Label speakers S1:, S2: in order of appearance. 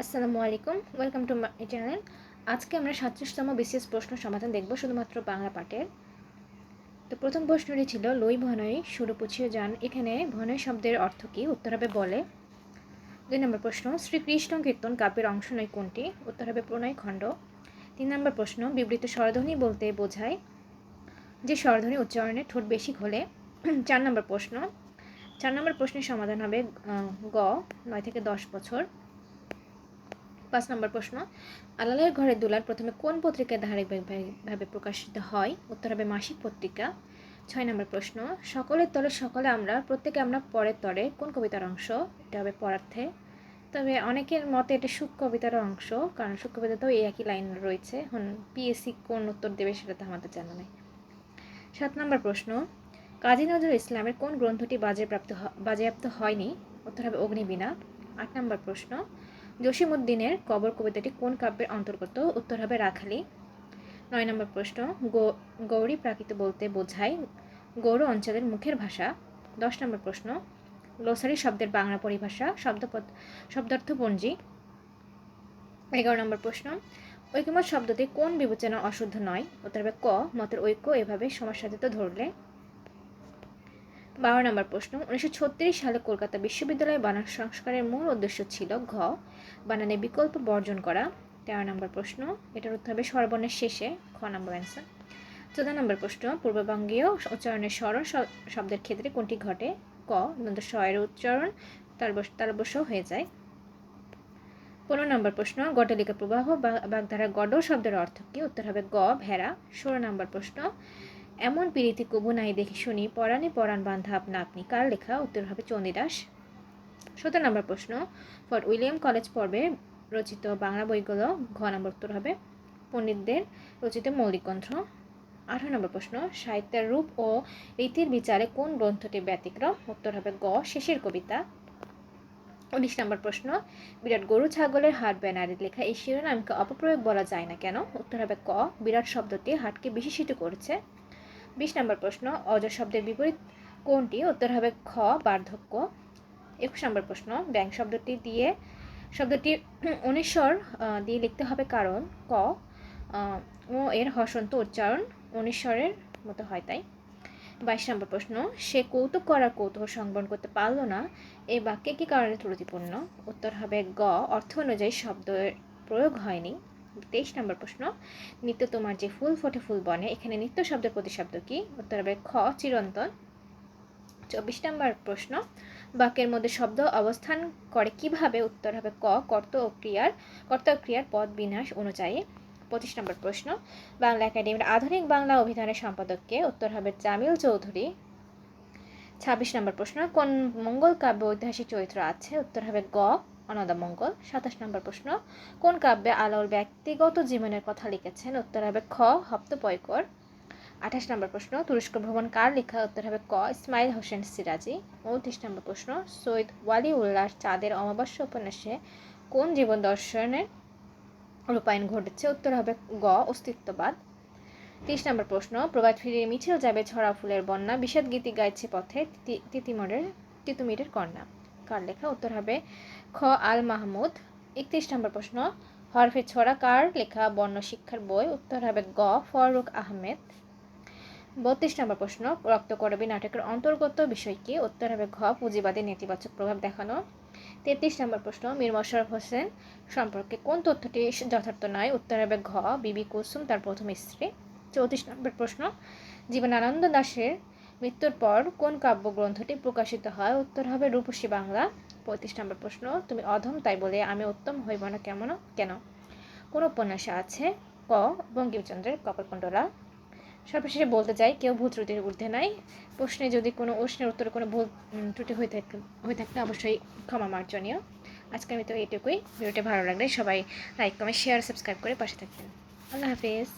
S1: আসসালামু আলাইকুম, welcome to my channel. আজকে আমরা 37তম বিসিএস প্রশ্ন সমাধান দেখব শুধুমাত্র বাংলা পাঠের। তো প্রথম প্রশ্নটি ছিল লই ভনই সুর পুছিয়ে যান। এখানে ভনই শব্দের অর্থ কী? উত্তর হবে বলে। 2 নম্বর প্রশ্ন, শ্রীকৃষ্ণ কীর্তন কাব্যের অংশ নয় কোনটি? উত্তর হবে প্রণয় খণ্ড। 3 নম্বর প্রশ্ন, বিবৃত স্বরধ্বনি বলতে বোঝায় যে স্বরধ্বনি উচ্চারণে ঠোঁট বেশি খোলে। 4 নম্বর প্রশ্ন, 4 নম্বর প্রশ্নের সমাধান হবে গ 9 থেকে 10 বছর। 5 নম্বর প্রশ্ন, আলালের ঘরে দুলাল প্রথমে কোন পত্রিকায় ধারাবাহিকভাবে প্রকাশিত হয়? উত্তর হবে মাসিক পত্রিকা। 6 নম্বর প্রশ্ন, সকলের তরে সকলে আমরা, প্রত্যেকে আমরা পরের তরে কোন কবিতার অংশ? এটা হবে পরার্থে। তবে অনেকের মতে এটা সুখ কবিতার অংশ, কারণ সুখ কবিতাতেও এই একই লাইন রয়েছে। এখন পিএসসি কোন উত্তর দেবে সেটা তো আমাদের জানা নেই। 7 নম্বর প্রশ্ন, কাজী নজরুল ইসলামের কোন গ্রন্থটি বাজেয়াপ্ত হয়নি? উত্তর হবে অগ্নিবীণা। 8 নম্বর প্রশ্ন, জসীমউদ্দিনের কবর কবিতাটি কোন কাব্যের অন্তর্গত? উত্তর হবে রাখালি। 9 নম্বর প্রশ্ন, গৌরী প্রাকৃত বলতে বোঝায় গৌড় অঞ্চলের মুখের ভাষা। 10 নম্বর প্রশ্ন, গ্লোসারি শব্দের বাংলা পরিভাষা শব্দার্থপঞ্জি। 11 নম্বর প্রশ্ন, ঐকমত্য শব্দটি কোন বিবেচনা অশুদ্ধ নয়? উত্তর হবে ক, মতের ঐক্য এভাবে সমাজসাধিত ধরলে। 12 নম্বর প্রশ্ন, 1936 সালে কলকাতা বিশ্ববিদ্যালয়ে বানান সংস্কারের মূল উদ্দেশ্য ছিল ঘ, বানানে বিকল্প বর্জন করা। 13 নম্বর প্রশ্ন, এটার উত্তর হবে স্বরবর্ণের শেষে, খ নম্বর অ্যান্সার। 14 নম্বর প্রশ্ন, পূর্ববঙ্গীয় উচ্চারণের স্বরণ শব্দের ক্ষেত্রে কোনটি ঘটে? ক, দন্ত স্বয়ের উচ্চারণ তালব্য হয়ে যায়। 15 নম্বর প্রশ্ন, গড্ডলিকা প্রবাহ বাগধারা গড শব্দের অর্থ কী? উত্তর হবে গ, ভেড়া। 16 নম্বর প্রশ্ন, এমন পীড়িতি কবু নাই দেখি শুনি পরাণে পরাণ বান্ধা আপনা আপনি, কার লেখা? উত্তর হবে চণ্ডীদাস। 17 নম্বর প্রশ্ন, ফোর্ট উইলিয়াম কলেজ পর্বে রচিত বাংলা বইগুলো, ঘ নম্বর উত্তর হবে পণ্ডিতদের রচিত মৌলিক গ্রন্থ। 18 নম্বর প্রশ্ন, সাহিত্যের রূপ ও রীতির বিচারে কোন গ্রন্থটি ব্যতিক্রম? উত্তর হবে গ, শেষের কবিতা। 19 নম্বর প্রশ্ন, বিরাট গরু ছাগলের হাট ব্যানারে লেখা এই শিরোনামকে অপপ্রয়োগ বলা যায় না কেন? উত্তর হবে ক, বিরাট শব্দটি হাটকে বিশেষিত করেছে। 20 নম্বর প্রশ্ন, অজ শব্দের বিপরীত কোনটি? উত্তর হবে খ, বার্ধক্য। 21 নম্বর প্রশ্ন, ব্যাং শব্দটি অনিশ্বর দিয়ে লিখতে হবে কারণ? ক, ও এর হসন্ত উচ্চারণ অনিশ্বরের মতো হয় তাই। 22 নম্বর প্রশ্ন, সে কৌতুক করার কৌতূহল সংবরণ করতে পারল না, এই বাক্যে কি কারণে ত্রুটিপূর্ণ? উত্তর হবে গ, অর্থ অনুযায়ী শব্দের প্রয়োগ হয়নি। 23 নম্বর প্রশ্ন, নিত্য তোমার যে ফুল ফোটে ফুল বনে, এখানে নিত্য শব্দের প্রতিশব্দ কি? উত্তর হবে খ, চিরন্তন। 24 নম্বর প্রশ্ন, বাক্যের মধ্যে শব্দ অবস্থান করে কিভাবে? উত্তর হবে ক, কর্তা ও ক্রিয়ার পদ বিন্যাস অনুযায়ী। 25 নম্বর প্রশ্ন, বাংলা একাডেমির আধুনিক বাংলা অভিধানের সম্পাদককে? উত্তর হবে জামিল চৌধুরী। 26 নম্বর প্রশ্ন, কোন মঙ্গল কাব্যে ঐতিহাসিক চরিত্র আছে? উত্তর হবে গ, অন্নদামঙ্গল। 27 নম্বর প্রশ্ন, কোন কাব্যে আলাউল ব্যক্তিগত জীবনের কথা লিখেছেন? উত্তর হবে খ, হপ্তপয়কর। 28 নম্বর প্রশ্ন, তুরস্ক ভ্রমণ কার লেখা? উত্তর হবে ক, ইসমাইল হোসেন সিরাজি। 29 নম্বর প্রশ্ন, সৈয়দ ওয়ালিউল্লাহ চাঁদের অমাবস্যা উপন্যাসে কোন জীবন দর্শনের রূপায়ণ ঘটেছে? উত্তর হবে গ, অস্তিত্ববাদ। 30 নম্বর প্রশ্ন, প্রভাত ফিরিয়ে মিছিল যাবে ছড়া ফুলের বন্যা, বিষাদ গীতি গাইছে পথে তিতুমিরের কন্যা, কার লেখা? উত্তর হবে খ, আল মাহমুদ। 31 নম্বর প্রশ্ন, হরফের ছড়া কার লেখা বর্ণ শিক্ষার বই? উত্তর হবে গ, ফররুখ আহমেদ। 32 নম্বর প্রশ্ন, রক্তকরবী নাটকের অন্তর্গত বিষয় কি? উত্তর হবে ঘ, পুঁজিবাদী নেতিবাচক প্রভাব দেখানো। 33 নম্বর প্রশ্ন, মীর মশাররফ হোসেন সম্পর্কে কোন তথ্যটি যথার্থ নয়? উত্তর হবে ঘ, বিবি কুলসুম তার প্রথম স্ত্রী। 34 নম্বর প্রশ্ন, জীবনানন্দ দাশের মৃত্যুর পর কোন কাব্যগ্রন্থটি প্রকাশিত হয়? উত্তর হবে রূপসী বাংলা। 35 নম্বর প্রশ্ন, তুমি অধম তাই বলে আমি উত্তম হইব না কেন? কোন উপন্যাসে আছে? ক, বঙ্কিমচন্দ্রের কপালকুণ্ডলা। সর্বশেষে বলতে চাই, কেউ ভুল ত্রুটির ঊর্ধ্বে নাই। প্রশ্নের উত্তরে কোনো ভুল ত্রুটি হয়ে থাকলে অবশ্যই ক্ষমা মার্জনীয়। আজকে আমি তো এইটুকুই। ভিডিওটি ভালো লাগলে সবাই লাইক কমেন্ট শেয়ার সাবস্ক্রাইব করে পাশে থাকবেন। আল্লাহ হাফিজ।